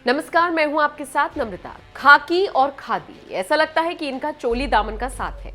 नमस्कार, मैं हूं आपके साथ नम्रता। खाकी और खादी, ऐसा लगता है कि इनका चोली दामन का साथ है।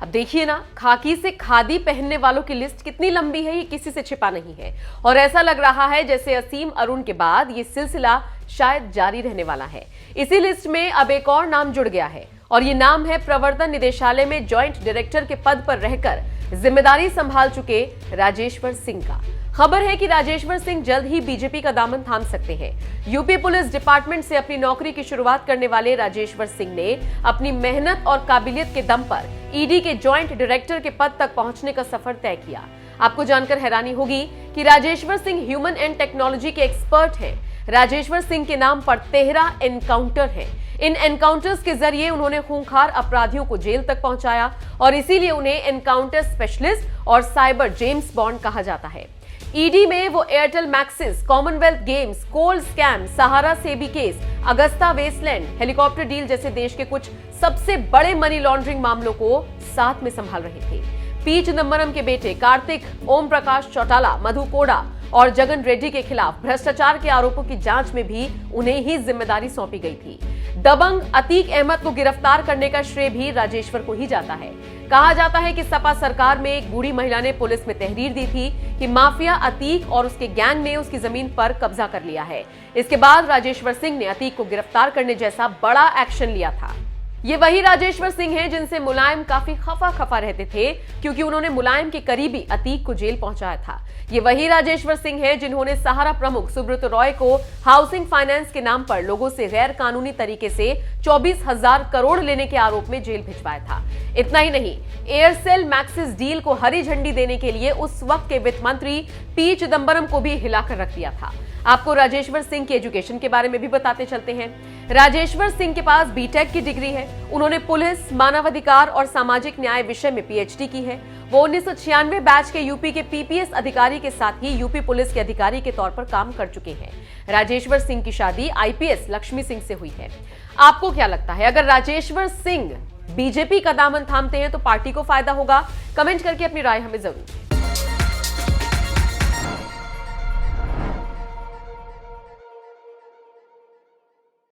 अब देखिए ना, खाकी से खादी पहनने वालों की लिस्ट कितनी लंबी है, ये किसी से छिपा नहीं है। और ऐसा लग रहा है जैसे असीम अरुण के बाद ये सिलसिला शायद जारी रहने वाला है। इसी लिस्ट में अब एक और नाम जुड़ गया है और ये नाम है प्रवर्तन निदेशालय में ज्वाइंट डायरेक्टर के पद पर रहकर जिम्मेदारी संभाल चुके राजेश्वर सिंह का। खबर है कि राजेश्वर सिंह जल्द ही बीजेपी का दामन थाम सकते हैं। यूपी पुलिस डिपार्टमेंट से अपनी नौकरी की शुरुआत करने वाले राजेश्वर सिंह ने अपनी मेहनत और काबिलियत के दम पर ईडी के ज्वाइंट डायरेक्टर के पद तक पहुंचने का सफर तय किया। आपको जानकर हैरानी होगी कि Rajeshwar Singh human and technology के एक्सपर्ट हैं। राजेश्वर सिंह के नाम पर 13 एनकाउंटर हैं। इन एनकाउंटर्स के जरिए उन्होंने खूंखार अपराधियों को जेल तक पहुंचाया और इसीलिए उन्हें एनकाउंटर स्पेशलिस्ट और साइबर जेम्स बॉन्ड कहा जाता है। ईडी में वो Airtel Maxis, Commonwealth Games, coal scam, Sahara SEBI case, Augusta Westland, helicopter deal जैसे देश के कुछ सबसे बड़े मनी लॉन्ड्रिंग मामलों को साथ में संभाल रहे थे। पी चिदंबरम के बेटे कार्तिक, ओम प्रकाश चौटाला, मधु कोड़ा और जगन रेड्डी के खिलाफ भ्रष्टाचार के आरोपों की जांच में भी उन्हें ही जिम्मेदारी सौंपी गई थी। दबंग अतीक अहमद को गिरफ्तार करने का श्रेय भी राजेश्वर को ही जाता है। कहा जाता है कि सपा सरकार में एक बूढ़ी महिला ने पुलिस में तहरीर दी थी कि माफिया अतीक और उसके गैंग ने उसकी जमीन पर कब्जा कर लिया है। इसके बाद राजेश्वर सिंह ने अतीक को गिरफ्तार करने जैसा बड़ा एक्शन लिया था। ये वही राजेश्वर सिंह हैं जिनसे मुलायम काफी खफा रहते थे, क्योंकि उन्होंने मुलायम के करीबी अतीक को जेल पहुंचाया था। ये वही राजेश्वर सिंह हैं जिन्होंने सहारा प्रमुख सुब्रत रॉय को हाउसिंग फाइनेंस के नाम पर लोगों से गैर कानूनी तरीके से 24,000 करोड़ लेने के आरोप में जेल भिजवाया था। इतना ही नहीं, एयरसेल मैक्सिस डील को हरी झंडी देने के लिए उस वक्त के वित्त मंत्री पी चिदंबरम को भी हिलाकर रख दिया था। आपको राजेश्वर सिंह के एजुकेशन के बारे में भी बताते चलते हैं। राजेश्वर सिंह के पास बीटेक की डिग्री है। उन्होंने पुलिस, मानवाधिकार और सामाजिक न्याय विषय में पीएचडी की है। वो 1996 बैच के यूपी के पीपीएस अधिकारी के साथ ही यूपी पुलिस के अधिकारी के तौर पर काम कर चुके हैं। राजेश्वर सिंह की शादी आईपीएस लक्ष्मी सिंह से हुई है। आपको क्या लगता है, अगर राजेश्वर सिंह बीजेपी का दामन थामते हैं तो पार्टी को फायदा होगा? कमेंट करके अपनी राय हमें जरूर